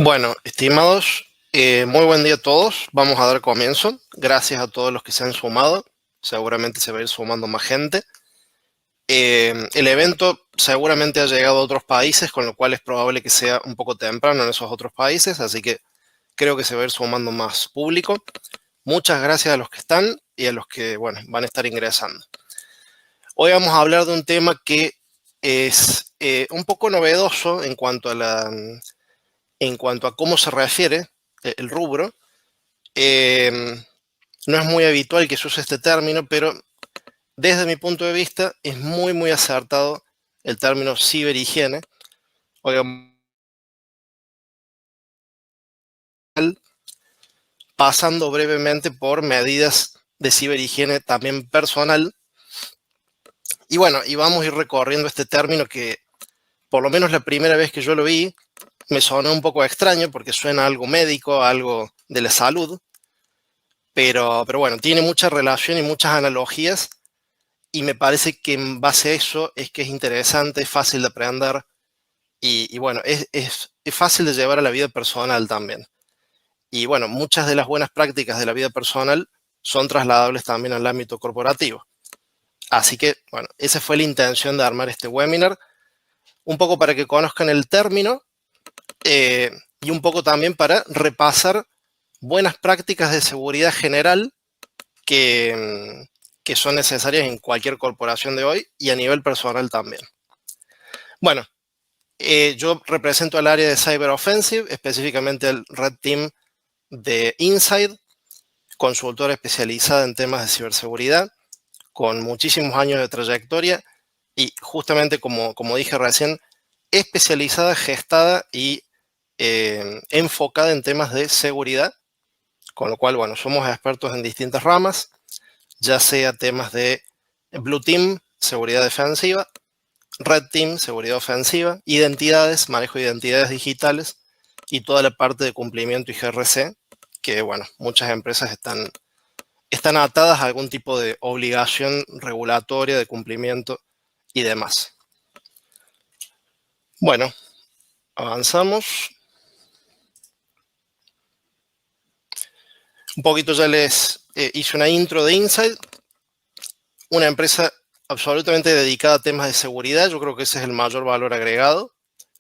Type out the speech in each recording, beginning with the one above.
Bueno, estimados, muy buen día a todos. Vamos a dar comienzo. Gracias a todos los que se han sumado. Seguramente se va a ir sumando más gente. El evento seguramente ha llegado a otros países, con lo cual es probable que sea un poco temprano en esos otros países, así que creo que se va a ir sumando más público. Muchas gracias a los que están y a los que, bueno, van a estar ingresando. Hoy vamos a hablar de un tema que es un poco novedoso en cuanto a cómo se refiere el rubro. No es muy habitual que se use este término, pero desde mi punto de vista es muy acertado el término ciberhigiene. Oigan, pasando brevemente por medidas de ciberhigiene también personal. Y bueno, y vamos a ir recorriendo este término que, por lo menos la primera vez que yo lo vi, me sonó un poco extraño porque suena a algo médico, a algo de la salud. Pero bueno, tiene mucha relación y muchas analogías. Y me parece que en base a eso es que es interesante, es fácil de aprender y bueno, es fácil de llevar a la vida personal también. Y bueno, muchas de las buenas prácticas de la vida personal son trasladables también al ámbito corporativo. Así que, bueno, esa fue la intención de armar este webinar, un poco para que conozcan el término y un poco también para repasar buenas prácticas de seguridad general que son necesarias en cualquier corporación de hoy y a nivel personal también. Bueno, yo represento al área de Cyber Offensive, específicamente el Red Team de Inside, consultora especializada en temas de ciberseguridad, con muchísimos años de trayectoria y justamente como dije recién, especializada, gestada y enfocada en temas de seguridad, con lo cual, bueno, somos expertos en distintas ramas, ya sea temas de Blue Team, seguridad defensiva, Red Team, seguridad ofensiva, identidades, manejo de identidades digitales y toda la parte de cumplimiento y GRC, que bueno, muchas empresas están atadas a algún tipo de obligación regulatoria de cumplimiento y demás. Bueno, avanzamos. Un poquito ya les hice una intro de Insight, una empresa absolutamente dedicada a temas de seguridad. Yo creo que ese es el mayor valor agregado,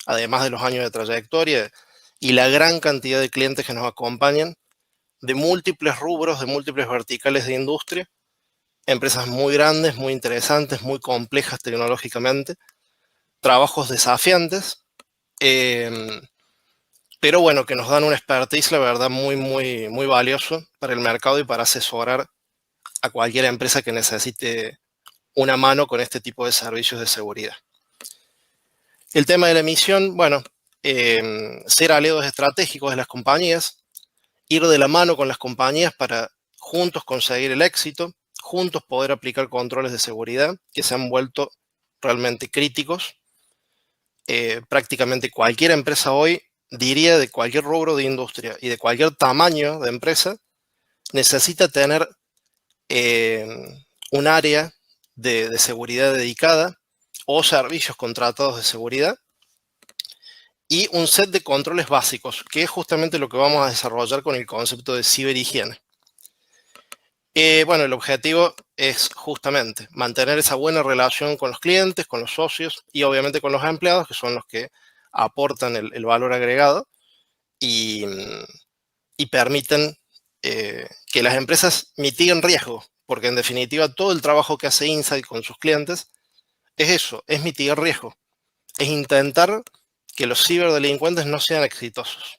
además de los años de trayectoria y la gran cantidad de clientes que nos acompañan de múltiples rubros, de múltiples verticales de industria, empresas muy grandes, muy interesantes, muy complejas tecnológicamente, trabajos desafiantes, pero bueno, que nos dan un expertise, la verdad, muy valioso para el mercado y para asesorar a cualquier empresa que necesite una mano con este tipo de servicios de seguridad. El tema de la emisión, bueno, ser aliados estratégicos de las compañías, ir de la mano con las compañías para juntos conseguir el éxito, juntos poder aplicar controles de seguridad que se han vuelto realmente críticos. Prácticamente cualquier empresa hoy, diría de cualquier rubro de industria y de cualquier tamaño de empresa, necesita tener un área de seguridad dedicada o servicios contratados de seguridad y un set de controles básicos, que es justamente lo que vamos a desarrollar con el concepto de ciberhigiene. Bueno, el objetivo es justamente mantener esa buena relación con los clientes, con los socios y obviamente con los empleados, que son los que aportan el valor agregado y permiten que las empresas mitiguen riesgo, porque en definitiva todo el trabajo que hace Insight con sus clientes es eso, es mitigar riesgo, es intentar que los ciberdelincuentes no sean exitosos.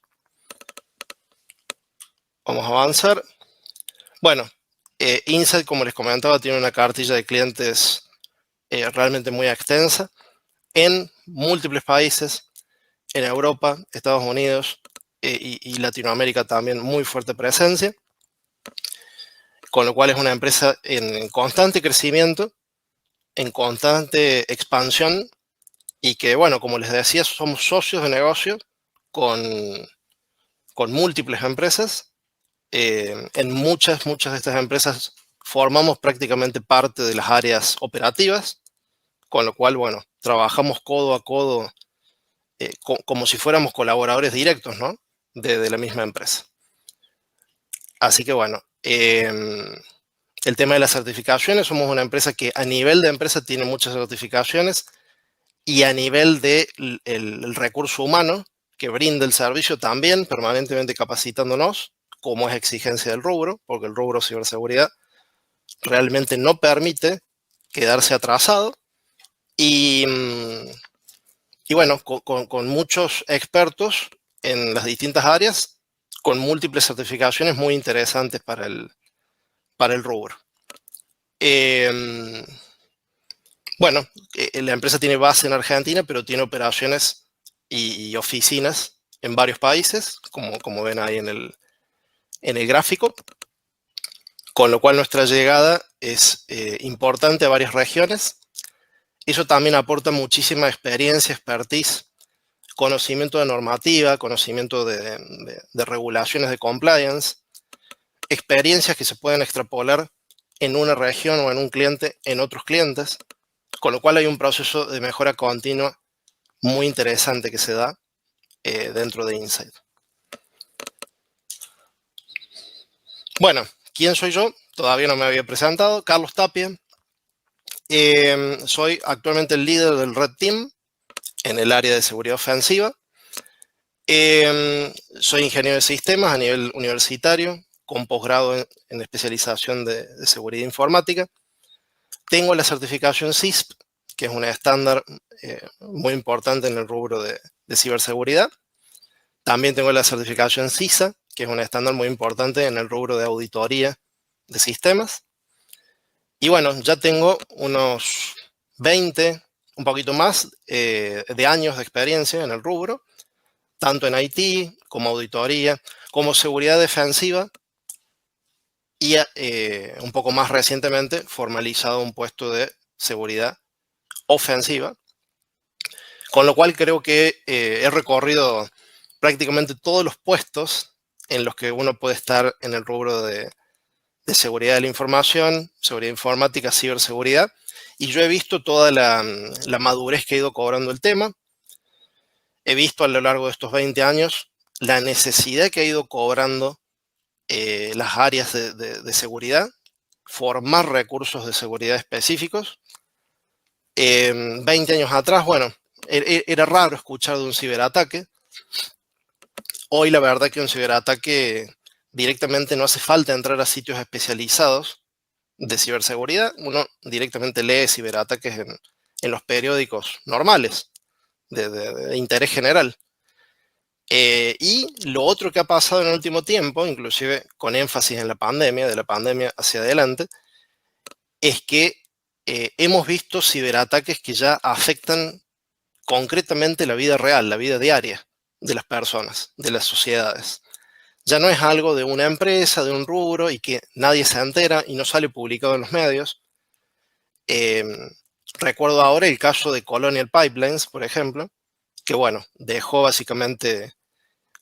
Vamos a avanzar. Bueno, Insight, como les comentaba, tiene una cartilla de clientes realmente muy extensa en múltiples países, en Europa, Estados Unidos y Latinoamérica también muy fuerte presencia, con lo cual es una empresa en constante crecimiento, en constante expansión y que, bueno, como les decía, somos socios de negocio con, con múltiples empresas. En muchas de estas empresas formamos prácticamente parte de las áreas operativas, con lo cual, bueno, trabajamos codo a codo como si fuéramos colaboradores directos, ¿no? de la misma empresa. Así que bueno, el tema de las certificaciones, somos una empresa que a nivel de empresa tiene muchas certificaciones y a nivel de el recurso humano que brinda el servicio también, permanentemente capacitándonos, como es exigencia del rubro, porque el rubro ciberseguridad realmente no permite quedarse atrasado. Y bueno, con muchos expertos en las distintas áreas, con múltiples certificaciones muy interesantes para el rubro. Bueno, la empresa tiene base en Argentina, pero tiene operaciones y oficinas en varios países, como ven ahí en el gráfico, con lo cual nuestra llegada es importante a varias regiones. Eso también aporta muchísima experiencia, expertise, conocimiento de normativa, conocimiento de regulaciones de compliance, experiencias que se pueden extrapolar en una región o en un cliente, en otros clientes, con lo cual hay un proceso de mejora continua muy interesante que se da dentro de Insight. Bueno, ¿quién soy yo? Todavía no me había presentado. Carlos Tapia. Soy actualmente el líder del Red Team en el área de seguridad ofensiva. Soy ingeniero de sistemas a nivel universitario, con posgrado en especialización de seguridad informática. Tengo la certificación CISP, que es un estándar muy importante en el rubro de ciberseguridad. También tengo la certificación CISA, que es un estándar muy importante en el rubro de auditoría de sistemas. Y bueno, ya tengo unos 20, un poquito más, de años de experiencia en el rubro, tanto en IT como auditoría, como seguridad defensiva y un poco más recientemente formalizado un puesto de seguridad ofensiva, con lo cual creo que he recorrido prácticamente todos los puestos en los que uno puede estar en el rubro de seguridad de la información, seguridad informática, ciberseguridad, y yo he visto toda la madurez que ha ido cobrando el tema. He visto a lo largo de estos 20 años la necesidad que ha ido cobrando las áreas de seguridad, formar recursos de seguridad específicos. 20 años atrás, bueno, era raro escuchar de un ciberataque. Hoy la verdad que un ciberataque directamente no hace falta entrar a sitios especializados de ciberseguridad. Uno directamente lee ciberataques en los periódicos normales de interés general. Y lo otro que ha pasado en el último tiempo, inclusive con énfasis en la pandemia, de la pandemia hacia adelante, es que hemos visto ciberataques que ya afectan concretamente la vida real, la vida diaria de las personas, de las sociedades. Ya no es algo de una empresa, de un rubro y que nadie se entera y no sale publicado en los medios. Recuerdo ahora el caso de Colonial Pipelines, por ejemplo, que bueno, dejó básicamente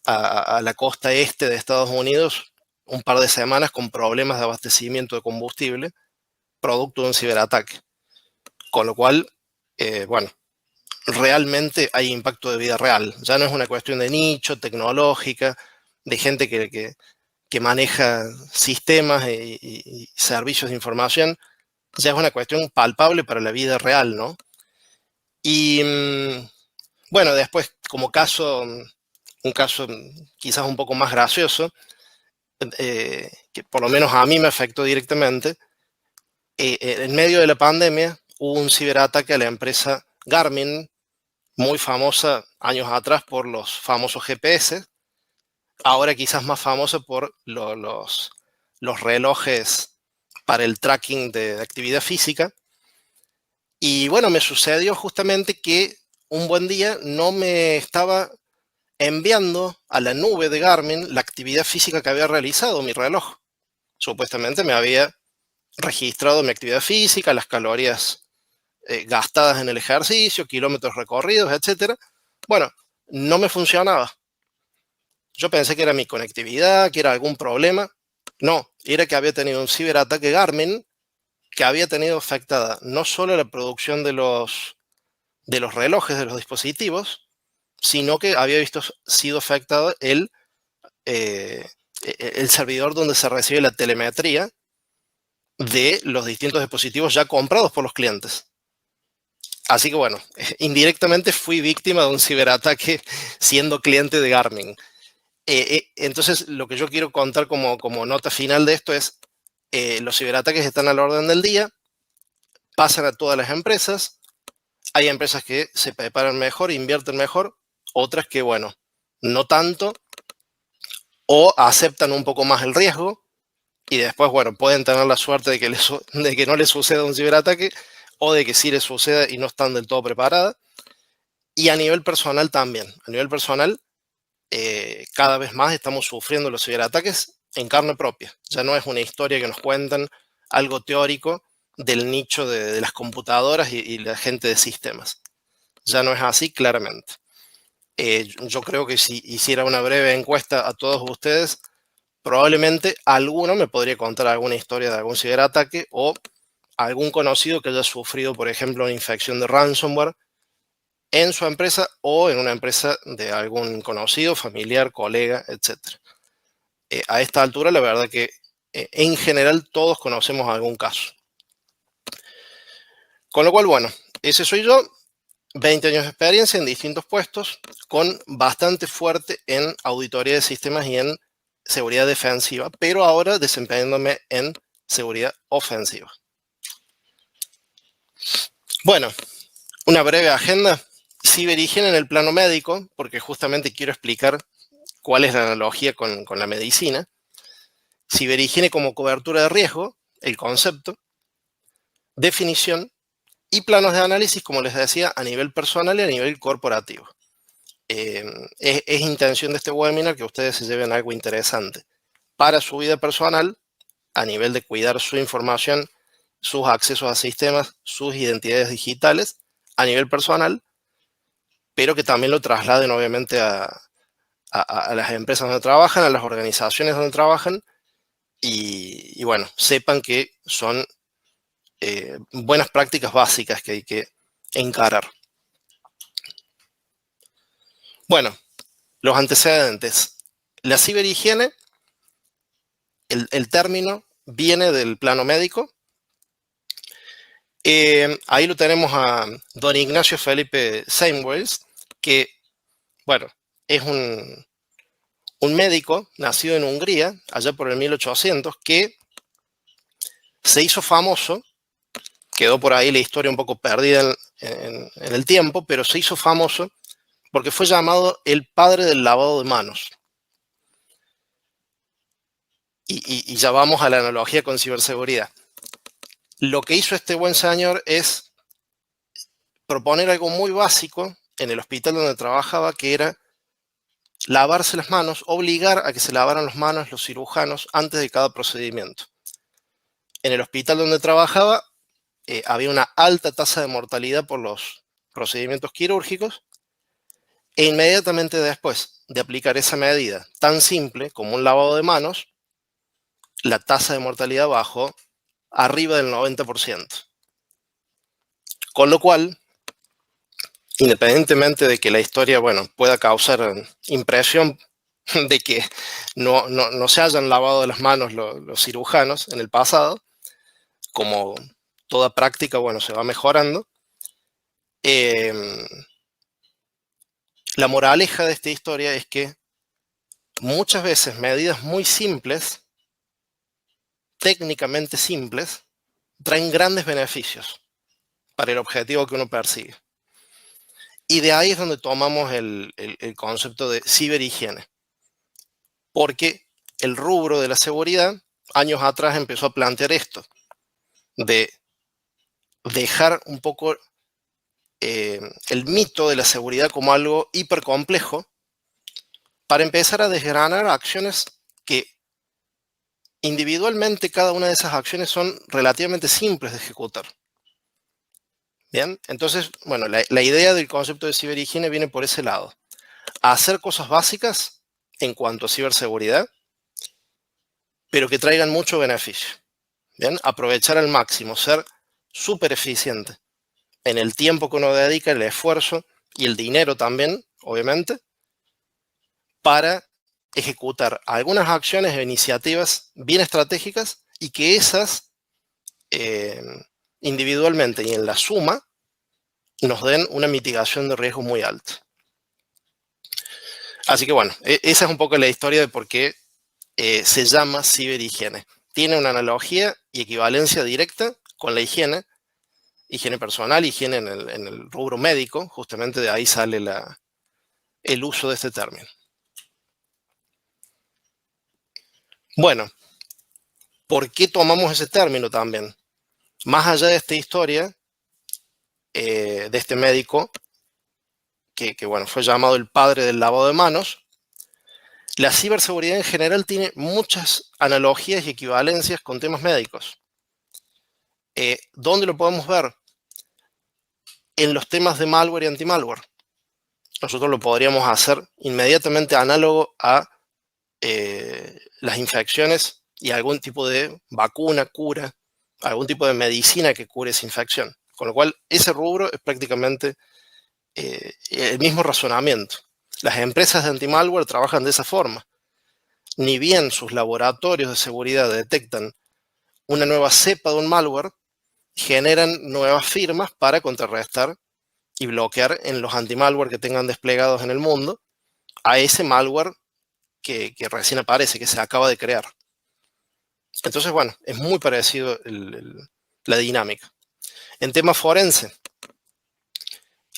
a la costa este de Estados Unidos un par de semanas con problemas de abastecimiento de combustible, producto de un ciberataque. Con lo cual, bueno, realmente hay impacto de vida real. Ya no es una cuestión de nicho, tecnológica, de gente que maneja sistemas y servicios de información. Ya es una cuestión palpable para la vida real, ¿no? Y bueno, después, como caso, un caso quizás un poco más gracioso, que por lo menos a mí me afectó directamente, en medio de la pandemia hubo un ciberataque a la empresa Garmin, muy famosa años atrás por los famosos GPS, ahora quizás más famosa por los relojes para el tracking de actividad física. Y bueno, me sucedió justamente que un buen día no me estaba enviando a la nube de Garmin la actividad física que había realizado mi reloj. Supuestamente me había registrado mi actividad física, las calorías gastadas en el ejercicio, kilómetros recorridos, etc. Bueno, no me funcionaba. Yo pensé que era mi conectividad, que era algún problema. No, era que había tenido un ciberataque Garmin que había tenido afectada no solo la producción de los relojes, de los dispositivos, sino que había sido afectado el el servidor donde se recibe la telemetría de los distintos dispositivos ya comprados por los clientes. Así que bueno, indirectamente fui víctima de un ciberataque siendo cliente de Garmin. Entonces, lo que yo quiero contar como nota final de esto es, los ciberataques están a la orden del día, pasan a todas las empresas, hay empresas que se preparan mejor, invierten mejor, otras que, bueno, no tanto, o aceptan un poco más el riesgo, y después, bueno, pueden tener la suerte de que no les suceda un ciberataque, o de que sí les suceda y no están del todo preparadas. Y a nivel personal también. A nivel personal, cada vez más estamos sufriendo los ciberataques en carne propia. Ya no es una historia que nos cuentan, algo teórico del nicho de las computadoras y la gente de sistemas. Ya no es así, claramente. Yo creo que si hiciera una breve encuesta a todos ustedes, probablemente alguno me podría contar alguna historia de algún ciberataque o algún conocido que haya sufrido, por ejemplo, una infección de ransomware en su empresa o en una empresa de algún conocido, familiar, colega, etc. A esta altura, la verdad que en general todos conocemos algún caso. Con lo cual, bueno, ese soy yo, 20 años de experiencia en distintos puestos, con bastante fuerte en auditoría de sistemas y en seguridad defensiva, pero ahora desempeñándome en seguridad ofensiva. Bueno, una breve agenda. Ciberhigiene en el plano médico, porque justamente quiero explicar cuál es la analogía con la medicina. Ciberhigiene como cobertura de riesgo, el concepto, definición y planos de análisis, como les decía, a nivel personal y a nivel corporativo. Es intención de este webinar que ustedes se lleven algo interesante para su vida personal, a nivel de cuidar su información, sus accesos a sistemas, sus identidades digitales, a nivel personal, pero que también lo trasladen obviamente a las empresas donde trabajan, a las organizaciones donde trabajan, y bueno, sepan que son buenas prácticas básicas que hay que encarar. Bueno, los antecedentes. La ciberhigiene, el término viene del plano médico. Ahí lo tenemos a don Ignacio Felipe Semmelweis, que, bueno, es un médico nacido en Hungría, allá por el 1800, que se hizo famoso, quedó por ahí la historia un poco perdida en el tiempo, pero se hizo famoso porque fue llamado el padre del lavado de manos. Y ya vamos a la analogía con ciberseguridad. Lo que hizo este buen señor es proponer algo muy básico en el hospital donde trabajaba, que era lavarse las manos, obligar a que se lavaran las manos los cirujanos antes de cada procedimiento. En el hospital donde trabajaba había una alta tasa de mortalidad por los procedimientos quirúrgicos, e inmediatamente después de aplicar esa medida tan simple como un lavado de manos, la tasa de mortalidad bajó arriba del 90%. Con lo cual, independientemente de que la historia, bueno, pueda causar impresión de que no se hayan lavado las manos los cirujanos en el pasado, como toda práctica, bueno, se va mejorando. La moraleja de esta historia es que muchas veces medidas muy simples, técnicamente simples, traen grandes beneficios para el objetivo que uno persigue. Y de ahí es donde tomamos el concepto de ciberhigiene. Porque el rubro de la seguridad, años atrás empezó a plantear esto, de dejar un poco el mito de la seguridad como algo hipercomplejo, para empezar a desgranar acciones que individualmente cada una de esas acciones son relativamente simples de ejecutar. Bien, entonces, bueno, la idea del concepto de ciberhigiene viene por ese lado. Hacer cosas básicas en cuanto a ciberseguridad, pero que traigan mucho beneficio. Bien, aprovechar al máximo, ser súper eficiente en el tiempo que uno dedica, el esfuerzo y el dinero también, obviamente, para ejecutar algunas acciones e iniciativas bien estratégicas y que esas individualmente y en la suma nos den una mitigación de riesgo muy alta. Así que bueno, esa es un poco la historia de por qué se llama ciberhigiene. Tiene una analogía y equivalencia directa con la higiene personal, higiene en el rubro médico, justamente de ahí sale el uso de este término. Bueno, ¿por qué tomamos ese término también? Más allá de esta historia, de este médico, que bueno, fue llamado el padre del lavado de manos, la ciberseguridad en general tiene muchas analogías y equivalencias con temas médicos. ¿Dónde lo podemos ver? En los temas de malware y anti-malware. Nosotros lo podríamos hacer inmediatamente análogo a las infecciones y algún tipo de vacuna, cura, algún tipo de medicina que cure esa infección. Con lo cual, ese rubro es prácticamente el mismo razonamiento. Las empresas de anti-malware trabajan de esa forma. Ni bien sus laboratorios de seguridad detectan una nueva cepa de un malware, generan nuevas firmas para contrarrestar y bloquear en los anti-malware que tengan desplegados en el mundo a ese malware que recién aparece, que se acaba de crear. Entonces, bueno, es muy parecido la dinámica. En tema forense,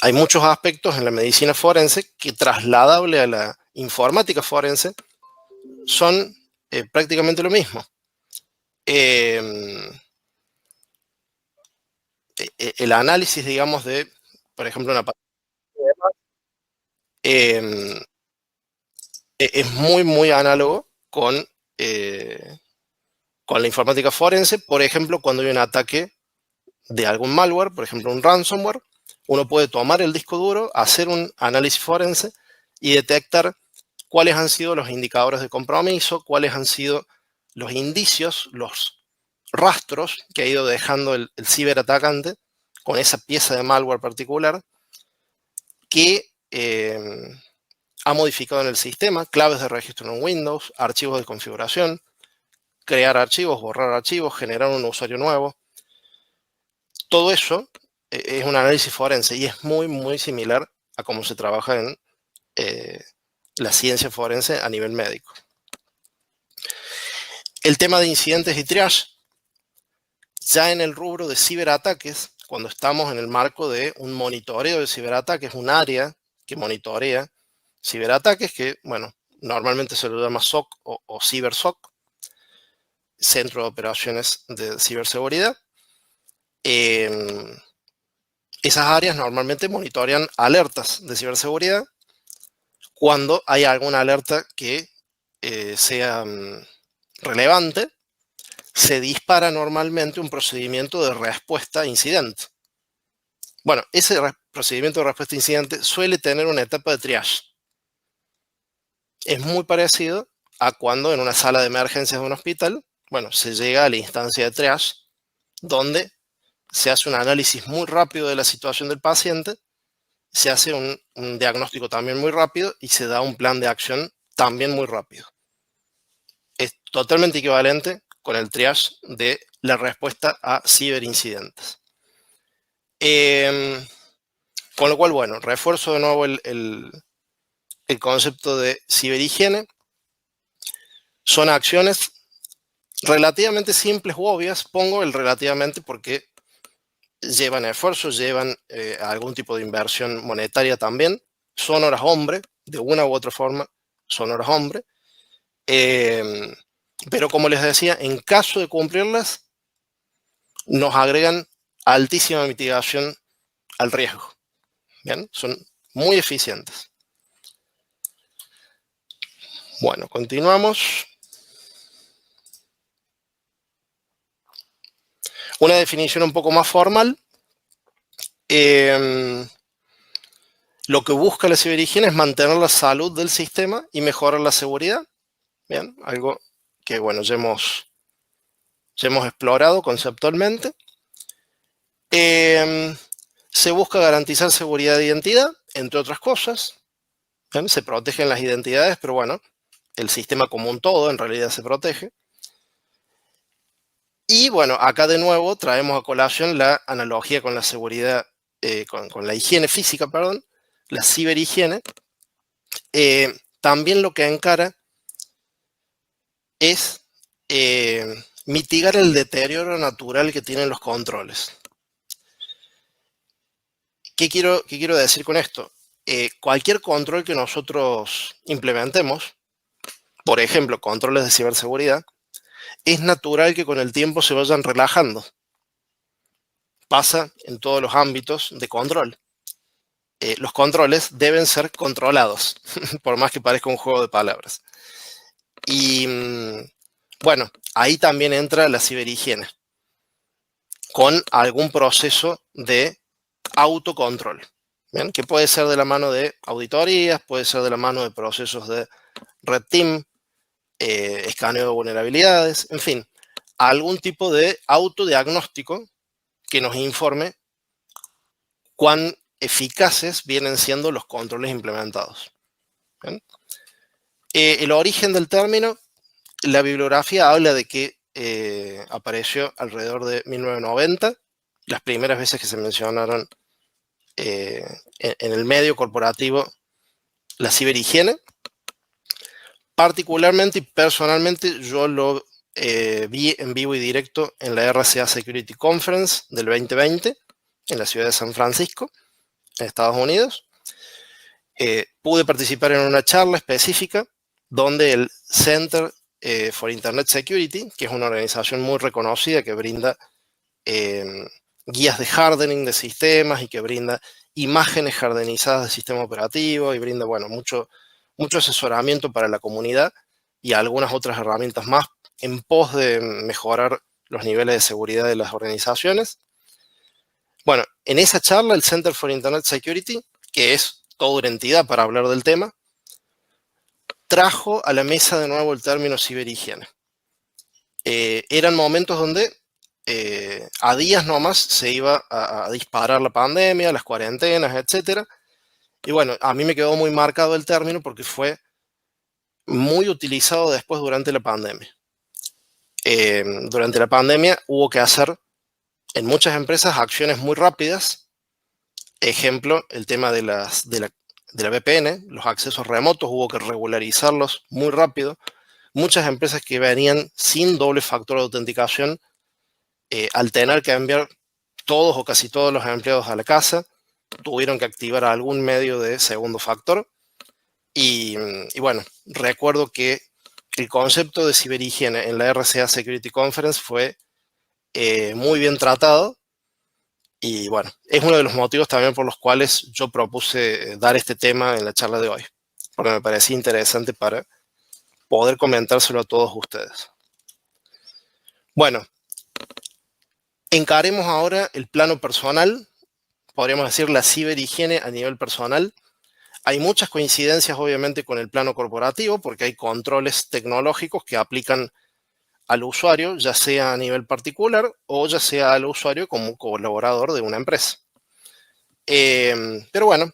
hay muchos aspectos en la medicina forense que, trasladable a la informática forense, son prácticamente lo mismo. El análisis, digamos, de, por ejemplo, una es muy, muy análogo con la informática forense. Por ejemplo, cuando hay un ataque de algún malware, por ejemplo, un ransomware, uno puede tomar el disco duro, hacer un análisis forense y detectar cuáles han sido los indicadores de compromiso, cuáles han sido los indicios, los rastros que ha ido dejando el ciberatacante con esa pieza de malware particular que ha modificado en el sistema, claves de registro en Windows, archivos de configuración, crear archivos, borrar archivos, generar un usuario nuevo. Todo eso es un análisis forense y es muy, muy similar a cómo se trabaja en la ciencia forense a nivel médico. El tema de incidentes y triage, ya en el rubro de ciberataques, cuando estamos en el marco de un monitoreo de ciberataques, un área que monitorea ciberataques, que, bueno, normalmente se lo llama SOC o CyberSOC, Centro de Operaciones de Ciberseguridad. Esas áreas normalmente monitorean alertas de ciberseguridad. Cuando hay alguna alerta que sea relevante, se dispara normalmente un procedimiento de respuesta a incidente. Bueno, ese procedimiento de respuesta a incidente suele tener una etapa de triage. Es muy parecido a cuando en una sala de emergencias de un hospital, bueno, se llega a la instancia de triage, donde se hace un análisis muy rápido de la situación del paciente, se hace un diagnóstico también muy rápido y se da un plan de acción también muy rápido. Es totalmente equivalente con el triage de la respuesta a ciberincidentes. Con lo cual, bueno, refuerzo de nuevo el concepto de ciberhigiene. Son acciones relativamente simples u obvias. Pongo el relativamente porque llevan esfuerzo, llevan algún tipo de inversión monetaria también. Son horas hombre, de una u otra forma, son horas hombre. Pero como les decía, en caso de cumplirlas, nos agregan altísima mitigación al riesgo. ¿Bien? Son muy eficientes. Bueno, continuamos. Una definición un poco más formal. Lo que busca la ciberhigiene es mantener la salud del sistema y mejorar la seguridad. Bien, algo que, bueno, ya hemos explorado conceptualmente. Se busca garantizar seguridad de identidad, entre otras cosas. Bien, se protegen las identidades, pero bueno, el sistema como un todo en realidad se protege. Y bueno, acá de nuevo traemos a colación la analogía con la seguridad, con la higiene física, perdón, la ciberhigiene. También lo que encara es mitigar el deterioro natural que tienen los controles. ¿Qué quiero decir con esto? Cualquier control que nosotros implementemos, por ejemplo, controles de ciberseguridad, es natural que con el tiempo se vayan relajando. Pasa en todos los ámbitos de control. Los controles deben ser controlados, por más que parezca un juego de palabras. Y bueno, ahí también entra la ciberhigiene, con algún proceso de autocontrol, ¿bien? Que puede ser de la mano de auditorías, puede ser de la mano de procesos de Red Team, escaneo de vulnerabilidades, en fin, algún tipo de autodiagnóstico que nos informe cuán eficaces vienen siendo los controles implementados. ¿Bien? El origen del término, la bibliografía habla de que apareció alrededor de 1990, las primeras veces que se mencionaron en el medio corporativo la ciberhigiene. Particularmente y personalmente yo lo vi en vivo y directo en la RSA Security Conference del 2020 en la ciudad de San Francisco, en Estados Unidos. Pude participar en una charla específica donde el Center for Internet Security, que es una organización muy reconocida que brinda guías de hardening de sistemas y que brinda imágenes hardenizadas de sistema operativo y brinda, bueno, mucho asesoramiento para la comunidad y algunas otras herramientas más en pos de mejorar los niveles de seguridad de las organizaciones. Bueno, en esa charla el Center for Internet Security, que es toda una entidad para hablar del tema, trajo a la mesa de nuevo el término ciberhigiene. Eran momentos donde a días nomás se iba a disparar la pandemia, las cuarentenas, etc. Y bueno, a mí me quedó muy marcado el término porque fue muy utilizado después durante la pandemia. Durante la pandemia hubo que hacer en muchas empresas acciones muy rápidas. Ejemplo, el tema de la VPN, los accesos remotos, hubo que regularizarlos muy rápido. Muchas empresas que venían sin doble factor de autenticación, al tener que enviar todos o casi todos los empleados a la casa, tuvieron que activar algún medio de segundo factor. Y bueno, recuerdo que el concepto de ciberhigiene en la RSA Security Conference fue muy bien tratado. Y bueno, es uno de los motivos también por los cuales yo propuse dar este tema en la charla de hoy, porque me parecía interesante para poder comentárselo a todos ustedes. Bueno, encaremos ahora el plano personal, podríamos decir la ciberhigiene a nivel personal. Hay muchas coincidencias, obviamente, con el plano corporativo, porque hay controles tecnológicos que aplican al usuario, ya sea a nivel particular o ya sea al usuario como colaborador de una empresa. Pero bueno,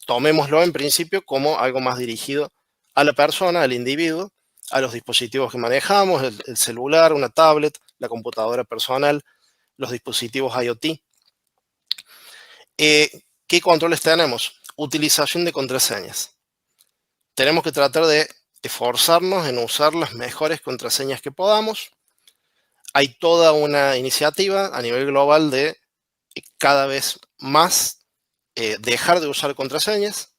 tomémoslo en principio como algo más dirigido a la persona, al individuo, a los dispositivos que manejamos, el celular, una tablet, la computadora personal, los dispositivos IoT. ¿Qué controles tenemos? Utilización de contraseñas. Tenemos que tratar de esforzarnos en usar las mejores contraseñas que podamos. Hay toda una iniciativa a nivel global de cada vez más dejar de usar contraseñas,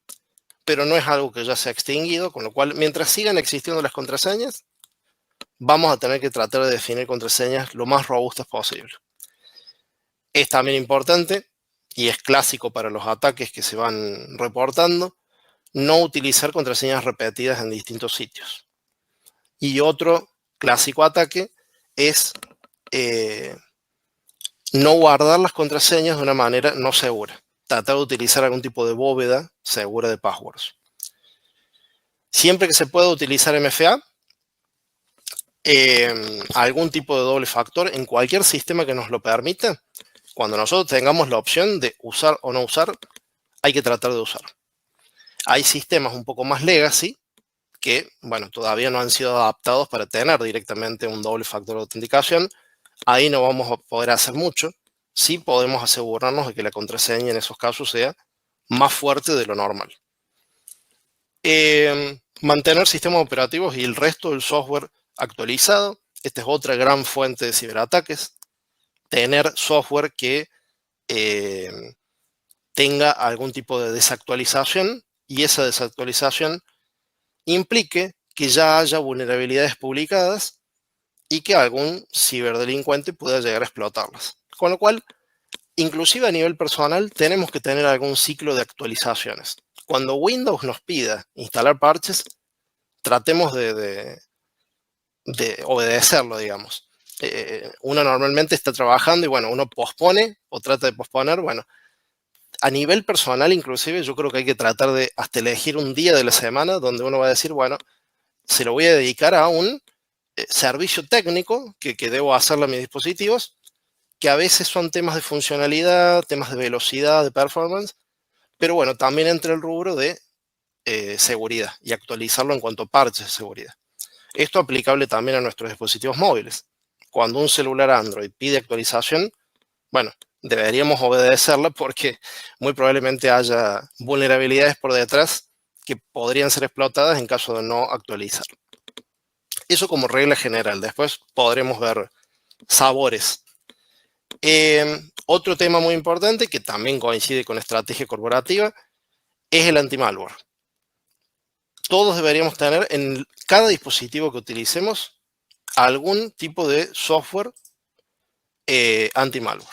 pero no es algo que ya se ha extinguido, con lo cual, mientras sigan existiendo las contraseñas, vamos a tener que tratar de definir contraseñas lo más robustas posible. Es también importante, y es clásico para los ataques que se van reportando, no utilizar contraseñas repetidas en distintos sitios. Y otro clásico ataque es no guardar las contraseñas de una manera no segura. Tratar de utilizar algún tipo de bóveda segura de passwords. Siempre que se pueda utilizar MFA, algún tipo de doble factor en cualquier sistema que nos lo permita, cuando nosotros tengamos la opción de usar o no usar, hay que tratar de usar. Hay sistemas un poco más legacy que, bueno, todavía no han sido adaptados para tener directamente un doble factor de autenticación. Ahí no vamos a poder hacer mucho. Sí podemos asegurarnos de que la contraseña en esos casos sea más fuerte de lo normal. Mantener sistemas operativos y el resto del software actualizado. Esta es otra gran fuente de ciberataques. Tener software que tenga algún tipo de desactualización y esa desactualización implique que ya haya vulnerabilidades publicadas y que algún ciberdelincuente pueda llegar a explotarlas. Con lo cual, inclusive a nivel personal, tenemos que tener algún ciclo de actualizaciones. Cuando Windows nos pida instalar parches, tratemos de obedecerlo, digamos. Uno normalmente está trabajando y, bueno, uno pospone o trata de posponer. Bueno, a nivel personal, inclusive, yo creo que hay que tratar de hasta elegir un día de la semana donde uno va a decir, bueno, se lo voy a dedicar a un servicio técnico que debo hacerle a mis dispositivos, que a veces son temas de funcionalidad, temas de velocidad, de performance, pero bueno, también entra el rubro de seguridad y actualizarlo en cuanto a parches de seguridad. Esto aplicable también a nuestros dispositivos móviles. Cuando un celular Android pide actualización, bueno, deberíamos obedecerla porque muy probablemente haya vulnerabilidades por detrás que podrían ser explotadas en caso de no actualizar. Eso como regla general. Después podremos ver sabores. Otro tema muy importante que también coincide con estrategia corporativa es el anti-malware. Todos deberíamos tener en cada dispositivo que utilicemos algún tipo de software anti-malware.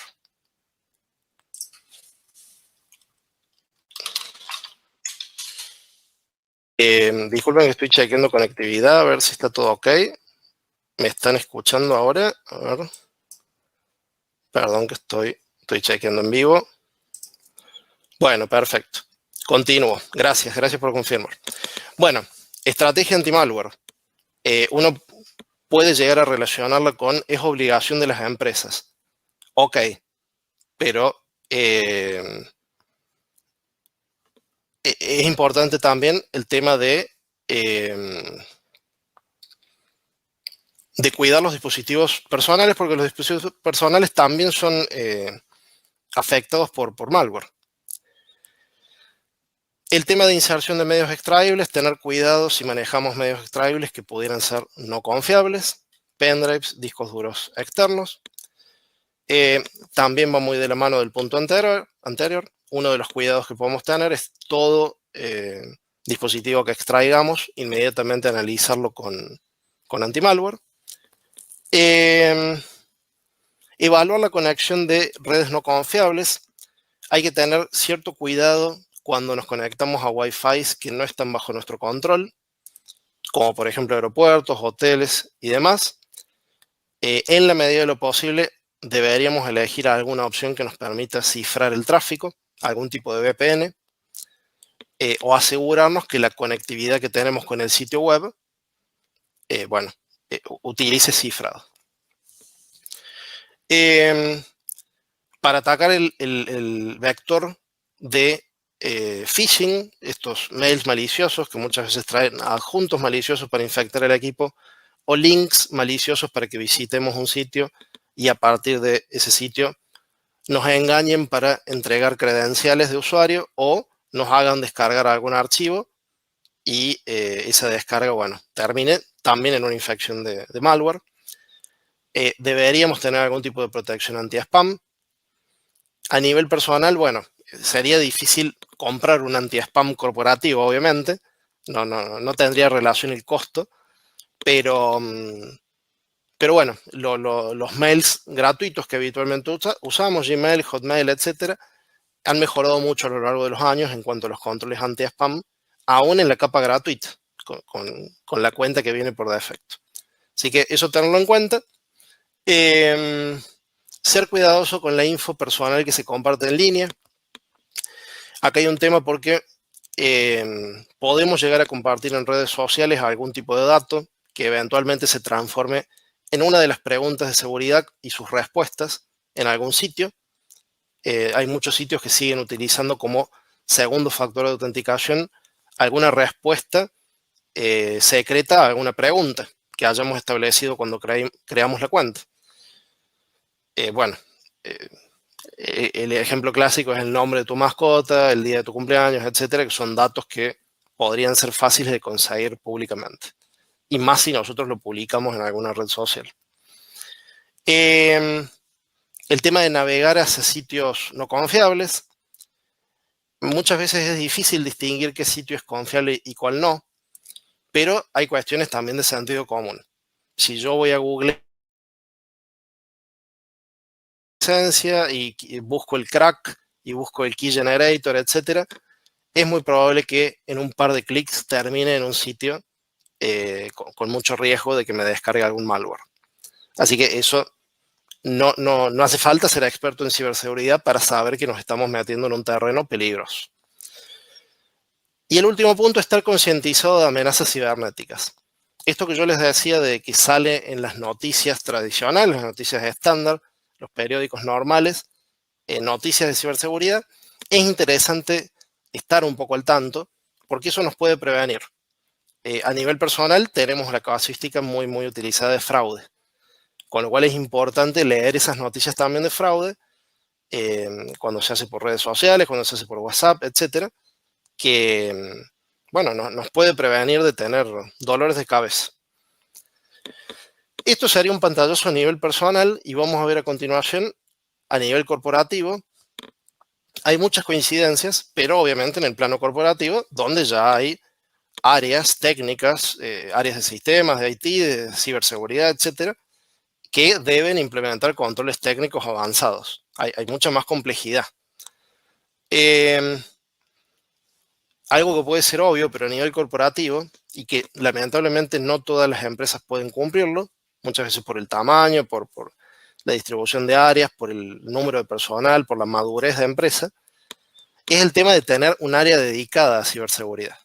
Disculpen que estoy chequeando conectividad, a ver si está todo ok. ¿Me están escuchando ahora? A ver. Perdón que estoy chequeando en vivo. Bueno, perfecto. Continúo. Gracias por confirmar. Bueno, estrategia anti-malware. Uno puede llegar a relacionarla con es obligación de las empresas. Ok, pero es importante también el tema de cuidar los dispositivos personales, porque los dispositivos personales también son afectados por malware. El tema de inserción de medios extraíbles, tener cuidado si manejamos medios extraíbles que pudieran ser no confiables, pendrives, discos duros externos. También va muy de la mano del punto anterior. Uno de los cuidados que podemos tener es todo dispositivo que extraigamos, inmediatamente analizarlo con anti-malware. Evaluar la conexión de redes no confiables. Hay que tener cierto cuidado cuando nos conectamos a Wi-Fi que no están bajo nuestro control, como por ejemplo aeropuertos, hoteles y demás. En la medida de lo posible, deberíamos elegir alguna opción que nos permita cifrar el tráfico, algún tipo de VPN, o asegurarnos que la conectividad que tenemos con el sitio web, utilice cifrado. Para atacar el vector de phishing, estos mails maliciosos que muchas veces traen adjuntos maliciosos para infectar el equipo o links maliciosos para que visitemos un sitio y a partir de ese sitio nos engañen para entregar credenciales de usuario o nos hagan descargar algún archivo y esa descarga, bueno, termine también en una infección de malware. Deberíamos tener algún tipo de protección anti-spam. A nivel personal, bueno, sería difícil comprar un anti-spam corporativo, obviamente. No tendría relación el costo. Pero bueno, los mails gratuitos que habitualmente usamos, Gmail, Hotmail, etcétera, han mejorado mucho a lo largo de los años en cuanto a los controles anti-spam, aún en la capa gratuita, con la cuenta que viene por defecto. Así que eso tenerlo en cuenta. Ser cuidadoso con la info personal que se comparte en línea. Acá hay un tema porque podemos llegar a compartir en redes sociales algún tipo de dato que eventualmente se transforme en una de las preguntas de seguridad y sus respuestas en algún sitio. Hay muchos sitios que siguen utilizando como segundo factor de autenticación alguna respuesta secreta alguna pregunta que hayamos establecido cuando creamos la cuenta. Bueno, el ejemplo clásico es el nombre de tu mascota, el día de tu cumpleaños, etcétera, que son datos que podrían ser fáciles de conseguir públicamente. Y más si nosotros lo publicamos en alguna red social. El tema de navegar hacia sitios no confiables. Muchas veces es difícil distinguir qué sitio es confiable y cuál no, pero hay cuestiones también de sentido común. Si yo voy a Google y busco el crack y busco el key generator, etcétera, es muy probable que en un par de clics termine en un sitio con mucho riesgo de que me descargue algún malware. Así que eso no hace falta ser experto en ciberseguridad para saber que nos estamos metiendo en un terreno peligroso. Y el último punto, estar concientizado de amenazas cibernéticas. Esto que yo les decía de que sale en las noticias tradicionales, las noticias estándar, los periódicos normales, noticias de ciberseguridad, es interesante estar un poco al tanto porque eso nos puede prevenir. A nivel personal tenemos la casuística muy utilizada de fraude, con lo cual es importante leer esas noticias también de fraude cuando se hace por redes sociales, cuando se hace por WhatsApp, etcétera, que, bueno, nos puede prevenir de tener dolores de cabeza. Esto sería un pantallazo a nivel personal y vamos a ver a continuación a nivel corporativo. Hay muchas coincidencias, pero obviamente en el plano corporativo, donde ya hay áreas técnicas, áreas de sistemas, de IT, de ciberseguridad, etcétera, que deben implementar controles técnicos avanzados. Hay mucha más complejidad. Algo que puede ser obvio, pero a nivel corporativo, y que lamentablemente no todas las empresas pueden cumplirlo, muchas veces por el tamaño, por la distribución de áreas, por el número de personal, por la madurez de empresa, es el tema de tener un área dedicada a ciberseguridad.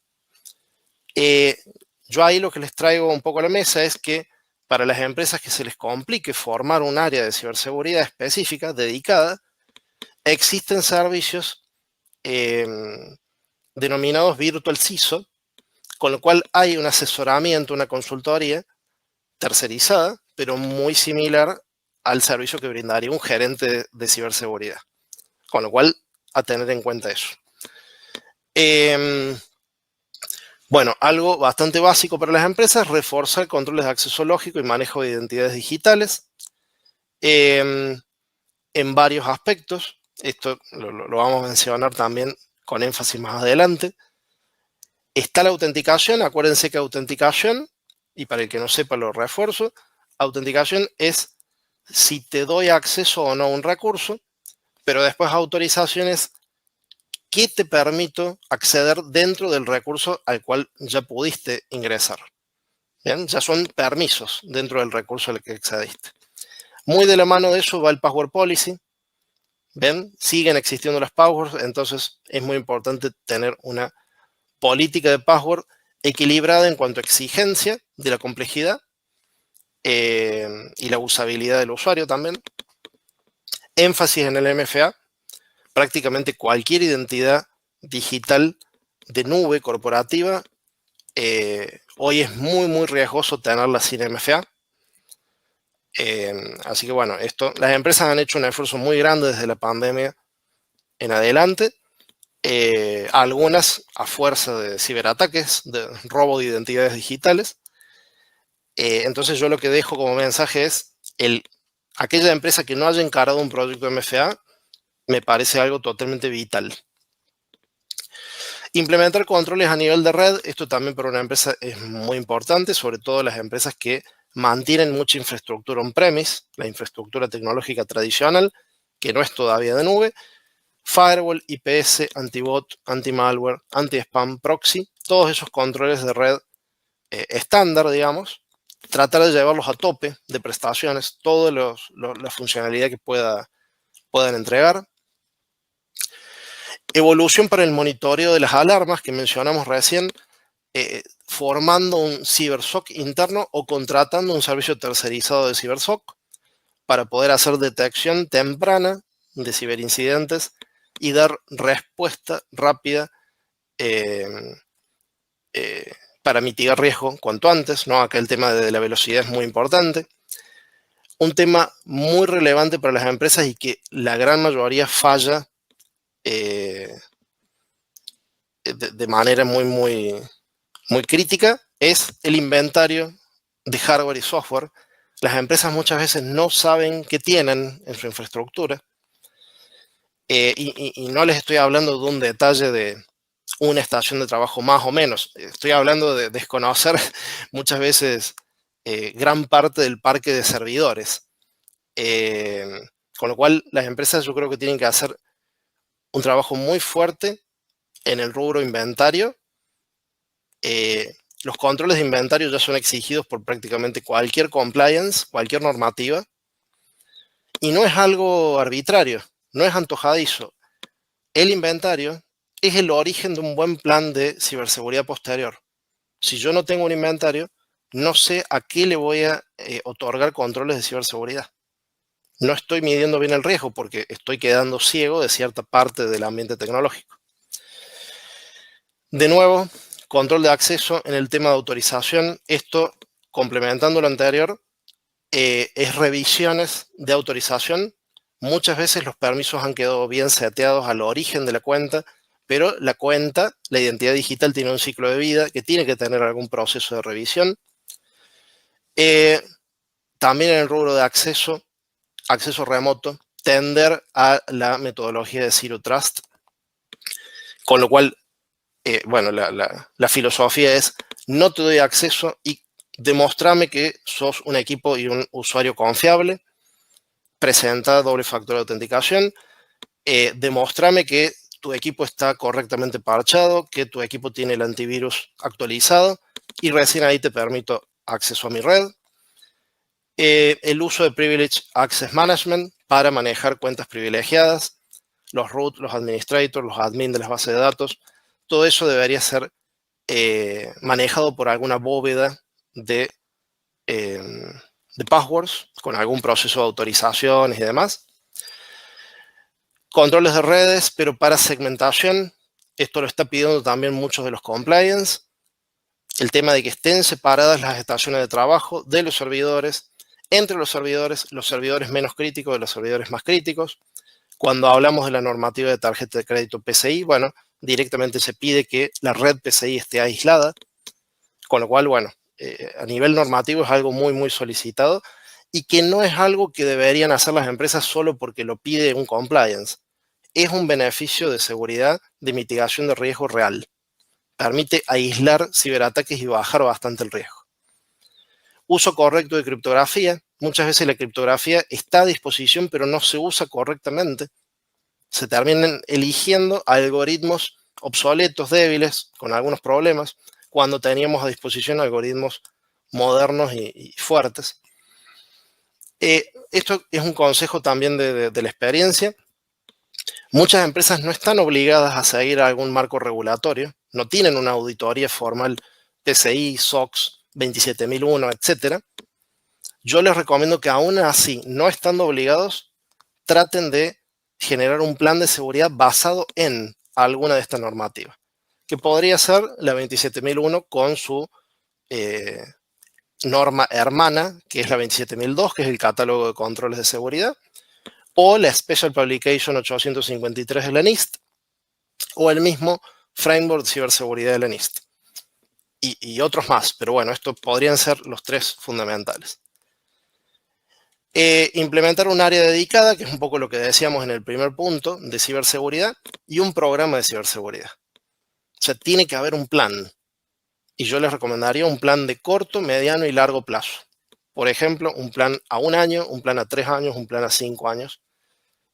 Yo ahí lo que les traigo un poco a la mesa es que para las empresas que se les complique formar un área de ciberseguridad específica, dedicada, existen servicios denominados Virtual CISO, con lo cual hay un asesoramiento, una consultoría tercerizada, pero muy similar al servicio que brindaría un gerente de ciberseguridad. Con lo cual, a tener en cuenta eso. Bueno, algo bastante básico para las empresas, reforzar controles de acceso lógico y manejo de identidades digitales en varios aspectos. Esto lo vamos a mencionar también con énfasis más adelante. Está la autenticación. Acuérdense que autenticación, y para el que no sepa lo refuerzo, autenticación es si te doy acceso o no a un recurso, pero después autorización es que te permito acceder dentro del recurso al cual ya pudiste ingresar. ¿Bien? Ya son permisos dentro del recurso al que accediste. Muy de la mano de eso va el password policy. ¿Ven? Siguen existiendo las passwords, entonces es muy importante tener una política de password equilibrada en cuanto a exigencia de la complejidad y la usabilidad del usuario también. Énfasis en el MFA. Prácticamente cualquier identidad digital de nube corporativa hoy es muy riesgoso tenerla sin MFA. Así que bueno, las empresas han hecho un esfuerzo muy grande desde la pandemia en adelante. Algunas a fuerza de ciberataques, de robo de identidades digitales. Entonces yo lo que dejo como mensaje es aquella empresa que no haya encarado un proyecto MFA, me parece algo totalmente vital. Implementar controles a nivel de red, esto también para una empresa es muy importante, sobre todo las empresas que mantienen mucha infraestructura on-premise, la infraestructura tecnológica tradicional, que no es todavía de nube. Firewall, IPS, antibot, anti-malware, anti-spam, proxy, todos esos controles de red estándar, digamos, tratar de llevarlos a tope de prestaciones, toda la funcionalidad que puedan entregar. Evolución para el monitoreo de las alarmas que mencionamos recién, formando un CyberSOC interno o contratando un servicio tercerizado de CyberSOC para poder hacer detección temprana de ciberincidentes y dar respuesta rápida para mitigar riesgo cuanto antes, ¿no? Acá el tema de la velocidad es muy importante. Un tema muy relevante para las empresas y que la gran mayoría falla de manera muy crítica es el inventario de hardware y software. Las empresas muchas veces no saben qué tienen en su infraestructura y no les estoy hablando de un detalle de una estación de trabajo más o menos. Estoy hablando de desconocer muchas veces gran parte del parque de servidores. Con lo cual, las empresas yo creo que tienen que hacer un trabajo muy fuerte en el rubro inventario. Los controles de inventario ya son exigidos por prácticamente cualquier compliance, cualquier normativa. Y no es algo arbitrario, no es antojadizo. El inventario es el origen de un buen plan de ciberseguridad posterior. Si yo no tengo un inventario, no sé a qué le voy a otorgar controles de ciberseguridad. No estoy midiendo bien el riesgo porque estoy quedando ciego de cierta parte del ambiente tecnológico. De nuevo, control de acceso en el tema de autorización. Esto, complementando lo anterior, es revisiones de autorización. Muchas veces los permisos han quedado bien seteados al origen de la cuenta, pero la cuenta, la identidad digital, tiene un ciclo de vida que tiene que tener algún proceso de revisión. También en el rubro de acceso remoto, tender a la metodología de Zero Trust, con lo cual, bueno, la filosofía es no te doy acceso y demostrame que sos un equipo y un usuario confiable, presenta doble factor de autenticación, demostrame que tu equipo está correctamente parchado, que tu equipo tiene el antivirus actualizado y recién ahí te permito acceso a mi red. El uso de Privileged Access Management para manejar cuentas privilegiadas, los root, los administrators, los admin de las bases de datos, todo eso debería ser manejado por alguna bóveda de passwords, con algún proceso de autorizaciones y demás. Controles de redes, pero para segmentación, esto lo está pidiendo también muchos de los compliance. El tema de que estén separadas las estaciones de trabajo de los servidores, entre los servidores menos críticos de los servidores más críticos. Cuando hablamos de la normativa de tarjeta de crédito PCI, bueno, directamente se pide que la red PCI esté aislada, con lo cual, bueno, a nivel normativo es algo muy solicitado y que no es algo que deberían hacer las empresas solo porque lo pide un compliance. Es un beneficio de seguridad, de mitigación de riesgo real. Permite aislar ciberataques y bajar bastante el riesgo. Uso correcto de criptografía. Muchas veces la criptografía está a disposición, pero no se usa correctamente. Se terminan eligiendo algoritmos obsoletos, débiles, con algunos problemas, cuando teníamos a disposición algoritmos modernos y fuertes. Esto es un consejo también de la experiencia. Muchas empresas no están obligadas a seguir algún marco regulatorio, no tienen una auditoría formal PCI, SOX, 27001, etc. Yo les recomiendo que aún así, no estando obligados, traten de generar un plan de seguridad basado en alguna de estas normativas, que podría ser la 27001 con su norma hermana, que es la 27002, que es el catálogo de controles de seguridad, o la Special Publication 853 de la NIST, o el mismo Framework de Ciberseguridad de la NIST. Y otros más, pero bueno, estos podrían ser los tres fundamentales. Implementar un área dedicada, que es un poco lo que decíamos en el primer punto, de ciberseguridad, y un programa de ciberseguridad. O sea, tiene que haber un plan. Y yo les recomendaría un plan de corto, mediano y largo plazo. Por ejemplo, un plan a 1 año, un plan a 3 años, un plan a 5 años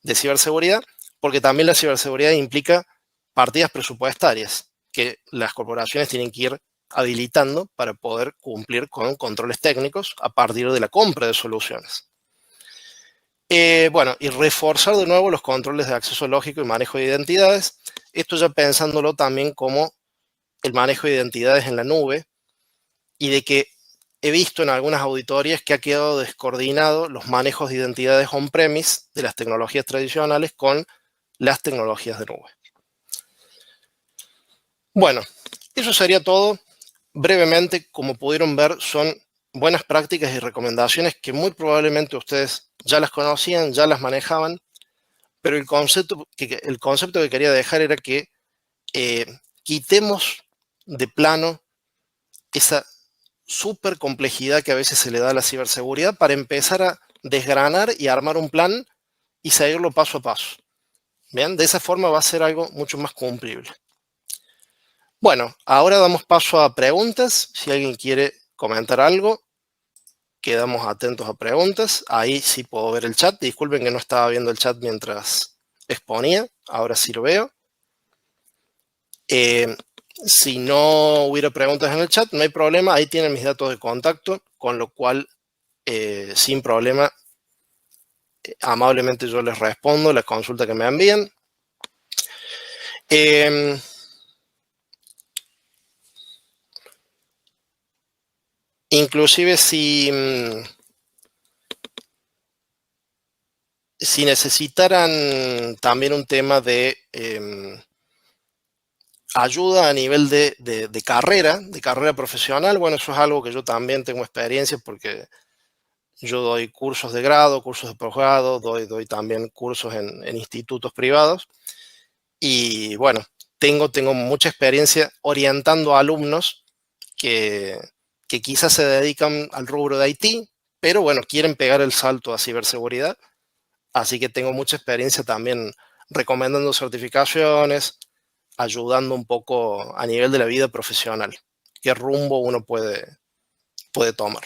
de ciberseguridad, porque también la ciberseguridad implica partidas presupuestarias que las corporaciones tienen que ir habilitando para poder cumplir con controles técnicos a partir de la compra de soluciones. Bueno, y reforzar de nuevo los controles de acceso lógico y manejo de identidades. Esto ya pensándolo también como el manejo de identidades en la nube y de que he visto en algunas auditorías que ha quedado descoordinado los manejos de identidades on-premise de las tecnologías tradicionales con las tecnologías de nube. Bueno, eso sería todo. brevemente, como pudieron ver, son buenas prácticas y recomendaciones que muy probablemente ustedes ya las conocían, ya las manejaban, pero el concepto que quería dejar era que quitemos de plano esa súper complejidad que a veces se le da a la ciberseguridad para empezar a desgranar y armar un plan y seguirlo paso a paso. ¿Bien? De esa forma va a ser algo mucho más cumplible. Bueno, ahora damos paso a preguntas. Si alguien quiere comentar algo, quedamos atentos a preguntas. Ahí sí puedo ver el chat. Disculpen que no estaba viendo el chat mientras exponía. Ahora sí lo veo. Si no hubiera preguntas en el chat, no hay problema. Ahí tienen mis datos de contacto, con lo cual, sin problema, amablemente yo les respondo la consulta que me envíen. Inclusive si necesitaran también un tema de ayuda a nivel de carrera profesional, bueno, eso es algo que yo también tengo experiencia porque yo doy cursos de grado, cursos de posgrado, doy también cursos en institutos privados y bueno, tengo mucha experiencia orientando a alumnos que quizás se dedican al rubro de IT, pero bueno, quieren pegar el salto a ciberseguridad. Así que tengo mucha experiencia también recomendando certificaciones, ayudando un poco a nivel de la vida profesional, qué rumbo uno puede tomar.